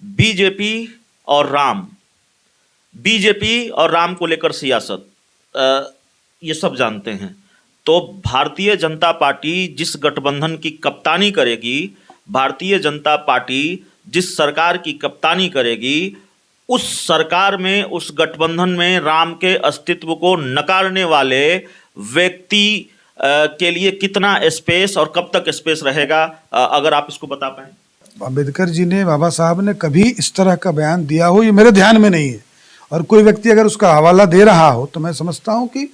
BJP और Ram, BJP और राम को लेकर सियासत, ये सब जानते हैं। तो भारतीय जनता पार्टी जिस गठबंधन की कप्तानी करेगी, भारतीय जनता पार्टी जिस सरकार की कप्तानी करेगी, उस सरकार में, उस गठबंधन में राम के अस्तित्व को नकारने वाले व्यक्ति के लिए कितना स्पेस और कब तक स्पेस रहेगा, अगर आप इसको बता पाएं। अम्बेडकर जी ने, बाबा साहब ने कभी इस तरह का बयान दिया हो ये मेरे ध्यान में नहीं है, और कोई व्यक्ति अगर उसका हवाला दे रहा हो तो मैं समझता हूं कि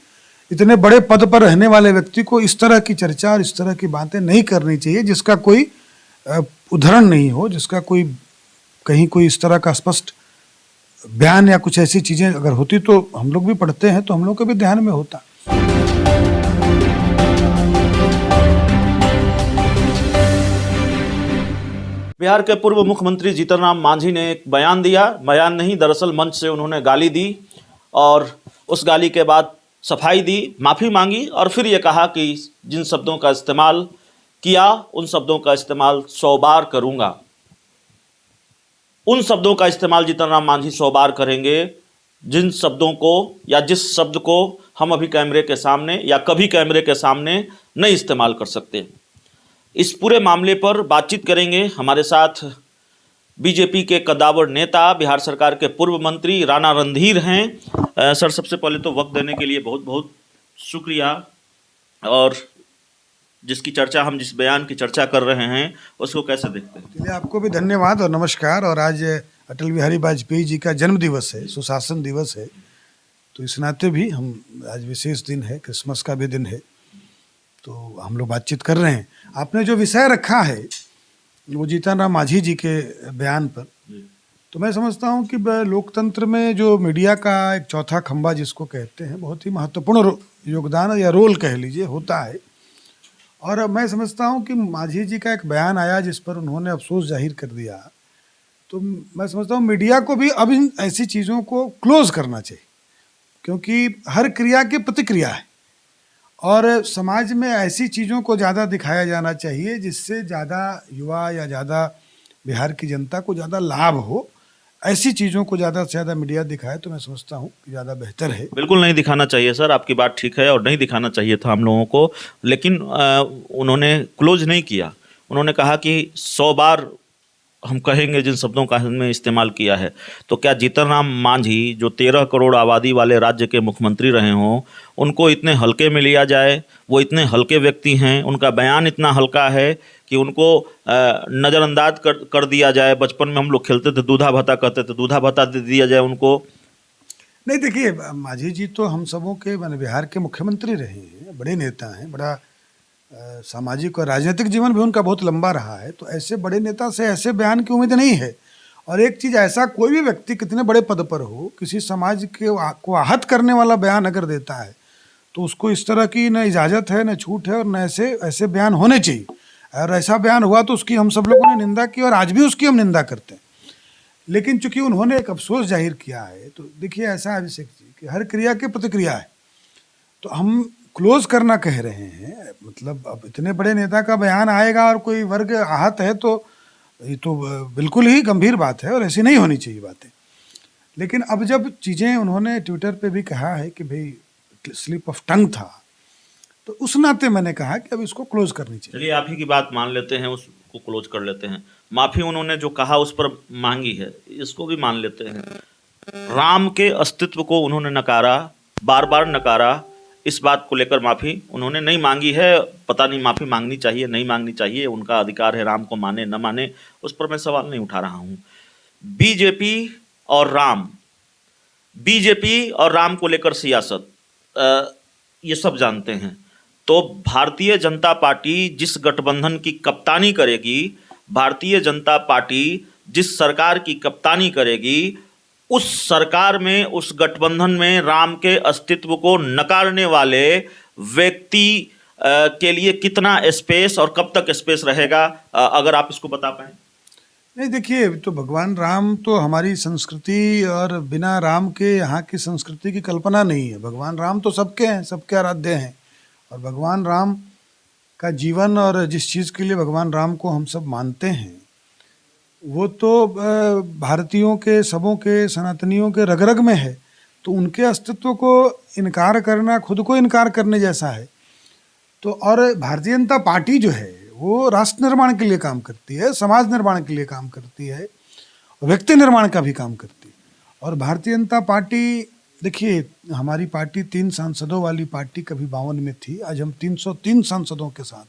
इतने बड़े पद पर रहने वाले व्यक्ति को इस तरह की चर्चा और इस तरह की बातें नहीं करनी चाहिए जिसका कोई उदाहरण नहीं हो, जिसका कोई कहीं कोई इस तरह का स्पष्ट बयान या कुछ ऐसी चीजें अगर होती तो हम लोग भी पढ़ते हैं तो हम लोग के भी ध्यान में होता। बिहार के पूर्व मुख्यमंत्री जीतन राम मांझी ने एक बयान दिया, बयान नहीं दरअसल मंच से उन्होंने गाली दी और उस गाली के बाद सफाई दी, माफ़ी मांगी और फिर ये कहा कि जिन शब्दों का इस्तेमाल किया उन शब्दों का इस्तेमाल 100 बार करूंगा। उन शब्दों का इस्तेमाल जीतन राम मांझी 100 बार करेंगे जिन शब्दों को या जिस शब्द को हम अभी कैमरे के सामने या कभी कैमरे के सामने नहीं इस्तेमाल कर सकते। इस पूरे मामले पर बातचीत करेंगे। हमारे साथ बीजेपी के कद्दावर नेता, बिहार सरकार के पूर्व मंत्री राणा रणधीर हैं। सर, सबसे पहले तो वक्त देने के लिए बहुत बहुत शुक्रिया, और जिसकी चर्चा हम जिस बयान की चर्चा कर रहे हैं उसको कैसे देखते हैं? चलिए, आपको भी धन्यवाद और नमस्कार। और आज अटल बिहारी वाजपेयी जी का जन्म दिवस है, सुशासन दिवस है, तो इस नाते भी हम आज विशेष दिन है, क्रिसमस का भी दिन है, तो हम लोग बातचीत कर रहे हैं। आपने जो विषय रखा है वो जीतन राम मांझी जी के बयान पर, तो मैं समझता हूं कि लोकतंत्र में जो मीडिया का एक चौथा खंभा जिसको कहते हैं, बहुत ही महत्वपूर्ण योगदान या रोल कह लीजिए होता है। और मैं समझता हूं कि मांझी जी का एक बयान आया जिस पर उन्होंने अफसोस जाहिर कर दिया, तो मैं समझता हूं मीडिया को भी अब इन ऐसी चीज़ों को क्लोज करना चाहिए, क्योंकि हर क्रिया की प्रतिक्रिया है और समाज में ऐसी चीज़ों को ज़्यादा दिखाया जाना चाहिए जिससे ज़्यादा युवा या ज़्यादा बिहार की जनता को ज़्यादा लाभ हो। ऐसी चीज़ों को ज़्यादा से ज़्यादा मीडिया दिखाए तो मैं समझता हूँ कि ज़्यादा बेहतर है। बिल्कुल नहीं दिखाना चाहिए सर, आपकी बात ठीक है, और नहीं दिखाना चाहिए था हम लोगों को, लेकिन उन्होंने क्लोज नहीं किया। उन्होंने कहा कि 100 बार हम कहेंगे जिन शब्दों का हमने इस्तेमाल किया है। तो क्या जीतन राम मांझी, जो 13 करोड़ आबादी वाले राज्य के मुख्यमंत्री रहे हों, उनको इतने हल्के में लिया जाए? वो इतने हल्के व्यक्ति हैं, उनका बयान इतना हल्का है कि उनको नज़रअंदाज कर दिया जाए? बचपन में हम लोग खेलते थे, दूधा भत्ता कहते थे, दूधा भत्ता दे दिया जाए उनको? नहीं, देखिए, मांझी जी तो हम सबों के, मैंने बिहार के मुख्यमंत्री रहे हैं, बड़े नेता हैं, बड़ा सामाजिक और राजनीतिक जीवन भी उनका बहुत लंबा रहा है, तो ऐसे बड़े नेता से ऐसे बयान की उम्मीद नहीं है। और एक चीज़, ऐसा कोई भी व्यक्ति कितने बड़े पद पर हो, किसी समाज के को आहत करने वाला बयान अगर देता है तो उसको इस तरह की न इजाज़त है, न छूट है, और न ऐसे बयान होने चाहिए। और ऐसा बयान हुआ तो उसकी हम सब लोगों ने निंदा की और आज भी उसकी हम निंदा करते हैं। लेकिन चूंकि उन्होंने एक अफसोस जाहिर किया है, तो देखिए, ऐसा है अभिषेक जी कि हर क्रिया की प्रतिक्रिया है, तो हम क्लोज करना कह रहे हैं, मतलब अब इतने बड़े नेता का बयान आएगा और कोई वर्ग आहत है तो ये तो बिल्कुल ही गंभीर बात है और ऐसी नहीं होनी चाहिए बातें। लेकिन अब जब चीज़ें, उन्होंने ट्विटर पे भी कहा है कि भाई स्लिप ऑफ टंग था, तो उस नाते मैंने कहा कि अब इसको क्लोज करनी चाहिए। चलिए, आप ही की बात मान लेते हैं, उसको क्लोज कर लेते हैं। माफ़ी उन्होंने जो कहा उस पर मांगी है, इसको भी मान लेते हैं। राम के अस्तित्व को उन्होंने नकारा, बार बार नकारा। इस बात को लेकर माफ़ी उन्होंने नहीं मांगी है। पता नहीं माफ़ी मांगनी चाहिए नहीं मांगनी चाहिए, उनका अधिकार है, राम को माने न माने, उस पर मैं सवाल नहीं उठा रहा हूँ। बीजेपी और राम, बीजेपी और राम को लेकर सियासत, ये सब जानते हैं। तो भारतीय जनता पार्टी जिस गठबंधन की कप्तानी करेगी, भारतीय जनता पार्टी जिस सरकार की कप्तानी करेगी, उस सरकार में, उस गठबंधन में राम के अस्तित्व को नकारने वाले व्यक्ति के लिए कितना स्पेस और कब तक स्पेस रहेगा, अगर आप इसको बता पाएं। नहीं, देखिए, तो भगवान राम तो हमारी संस्कृति, और बिना राम के यहाँ की संस्कृति की कल्पना नहीं है। भगवान राम तो सबके हैं, सबके आराध्य हैं, और भगवान राम का जीवन और जिस चीज़ के लिए भगवान राम को हम सब मानते हैं, वो तो भारतीयों के, सबों के, सनातनियों के रग रग में है, तो उनके अस्तित्व को इनकार करना खुद को इनकार करने जैसा है। तो और भारतीय जनता पार्टी जो है वो राष्ट्र निर्माण के लिए काम करती है, समाज निर्माण के लिए काम करती है, व्यक्ति निर्माण का भी काम करती है। और भारतीय जनता पार्टी, देखिए हमारी पार्टी 3 सांसदों वाली पार्टी कभी 52 में थी, आज हम 303 सांसदों के साथ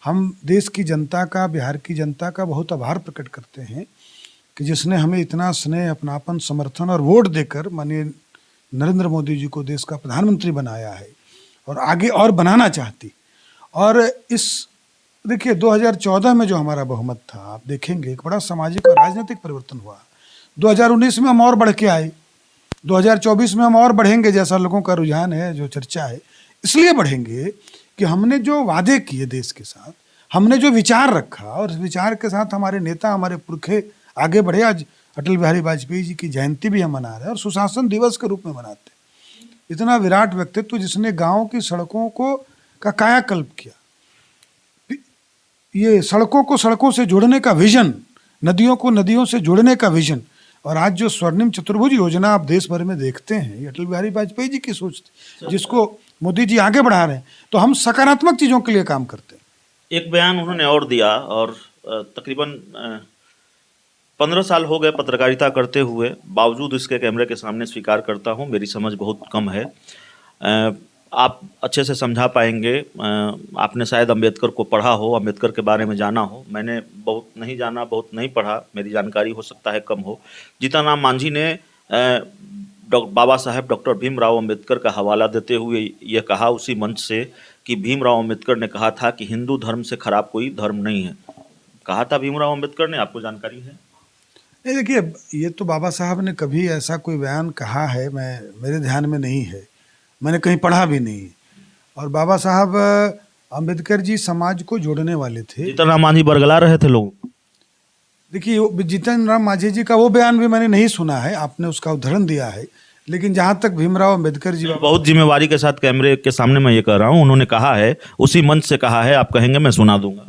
हम देश की जनता का, बिहार की जनता का बहुत आभार प्रकट करते हैं कि जिसने हमें इतना स्नेह, अपनापन, समर्थन और वोट देकर माननीय नरेंद्र मोदी जी को देश का प्रधानमंत्री बनाया है और आगे और बनाना चाहती। और इस देखिए 2014 में जो हमारा बहुमत था, आप देखेंगे एक बड़ा सामाजिक और राजनीतिक परिवर्तन हुआ। 2019 में हम और बढ़ के आए, 2024 में हम और बढ़ेंगे जैसा लोगों का रुझान है, जो चर्चा है। इसलिए बढ़ेंगे कि हमने जो वादे किए देश के साथ, हमने जो विचार रखा और इस विचार के साथ हमारे नेता, हमारे पुरखे आगे बढ़े। आज अटल बिहारी वाजपेयी जी की जयंती भी हम मना रहे हैं और सुशासन दिवस के रूप में मनाते हैं। इतना विराट व्यक्तित्व जिसने गांव की सड़कों को का कायाकल्प किया, ये सड़कों को सड़कों से जोड़ने का विजन, नदियों को नदियों से जोड़ने का विजन। और आज जो स्वर्णिम चतुर्भुज योजना आप देश भर में देखते हैं, ये अटल बिहारी वाजपेयी जी की सोच थी, जिसको मोदी जी आगे बढ़ा रहे हैं। तो हम सकारात्मक चीज़ों के लिए काम करते हैं। एक बयान उन्होंने और दिया, और तकरीबन 15 साल हो गए पत्रकारिता करते हुए, बावजूद इसके कैमरे के सामने स्वीकार करता हूँ मेरी समझ बहुत कम है। आप अच्छे से समझा पाएंगे। आपने शायद अंबेडकर को पढ़ा हो, अंबेडकर के बारे में जाना हो। मैंने बहुत नहीं जाना, बहुत नहीं पढ़ा, मेरी जानकारी हो सकता है कम हो। जीतनराम मांझी ने बाबा साहेब डॉक्टर भीमराव अंबेडकर का हवाला देते हुए यह कहा उसी मंच से कि भीमराव अंबेडकर ने कहा था कि हिंदू धर्म से खराब कोई धर्म नहीं है। कहा था भीमराव अंबेडकर ने, आपको जानकारी है? नहीं, देखिए ये तो बाबा साहब ने कभी ऐसा कोई बयान कहा है, मेरे ध्यान में नहीं है, मैंने कहीं पढ़ा भी नहीं। और बाबा साहब अंबेडकर जी समाज को जोड़ने वाले थे। जीतनराम मांझी बरगला रहे थे लोग। देखिए जीतनराम मांझी जी का वो बयान भी मैंने नहीं सुना है, आपने उसका उदाहरण दिया है। लेकिन जहाँ तक भीमराव अंबेडकर जी, बहुत जिम्मेवारी के साथ कैमरे के सामने मैं ये कह रहा हूँ, उन्होंने कहा है, उसी मंच से कहा है, आप कहेंगे मैं सुना दूंगा।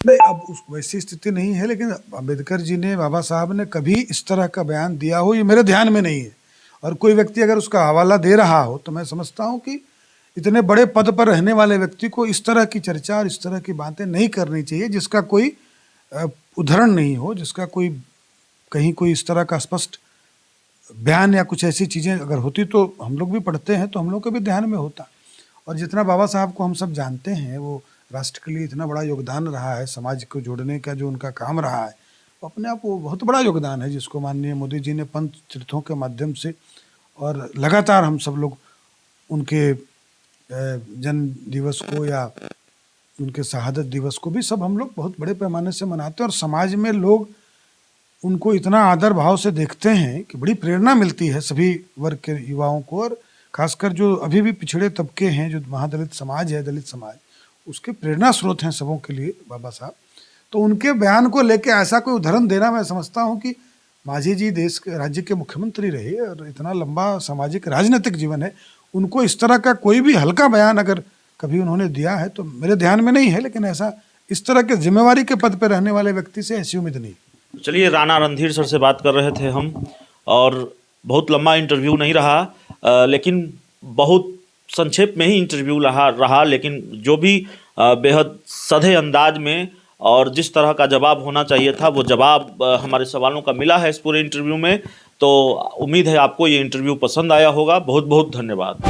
नहीं, अब उस वैसी स्थिति नहीं है, लेकिन अंबेडकर जी ने, बाबा साहब ने कभी इस तरह का बयान दिया हो ये मेरे ध्यान में नहीं है। और कोई व्यक्ति अगर उसका हवाला दे रहा हो तो मैं समझता हूँ कि इतने बड़े पद पर रहने वाले व्यक्ति को इस तरह की चर्चा और इस तरह की बातें नहीं करनी चाहिए जिसका कोई उदाहरण नहीं हो, जिसका कोई कहीं कोई इस तरह का स्पष्ट बयान या कुछ ऐसी चीज़ें अगर होती तो हम लोग भी पढ़ते हैं तो हम लोग के भी ध्यान में होता। और जितना बाबा साहब को हम सब जानते हैं, वो राष्ट्र के लिए इतना बड़ा योगदान रहा है, समाज को जोड़ने का जो उनका काम रहा है, अपने आप वो बहुत बड़ा योगदान है, जिसको माननीय मोदी जी ने पंच तीर्थों के माध्यम से और लगातार हम सब लोग उनके जन्म दिवस को या उनके शहादत दिवस को भी सब हम लोग बहुत बड़े पैमाने से मनाते हैं। और समाज में लोग उनको इतना आदर भाव से देखते हैं कि बड़ी प्रेरणा मिलती है सभी वर्ग के युवाओं को। और खासकर जो अभी भी पिछड़े तबके हैं, जो महादलित समाज है, दलित समाज, उसके प्रेरणा स्रोत हैं सबों के लिए बाबा साहब। तो उनके बयान को लेके ऐसा कोई उदाहरण देना, मैं समझता हूँ कि मांझी जी देश के, राज्य के मुख्यमंत्री रहे और इतना लंबा सामाजिक राजनीतिक जीवन है, उनको इस तरह का कोई भी हल्का बयान अगर कभी उन्होंने दिया है तो मेरे ध्यान में नहीं है। लेकिन ऐसा इस तरह के जिम्मेवारी के पद पर रहने वाले व्यक्ति से ऐसी उम्मीद नहीं। चलिए, राणा रणधीर सर से बात कर रहे थे हम, और बहुत लंबा इंटरव्यू नहीं रहा, लेकिन बहुत संक्षेप में ही इंटरव्यू रहा, लेकिन जो भी बेहद सधे अंदाज में और जिस तरह का जवाब होना चाहिए था वो जवाब हमारे सवालों का मिला है इस पूरे इंटरव्यू में। तो उम्मीद है आपको ये इंटरव्यू पसंद आया होगा। बहुत बहुत धन्यवाद।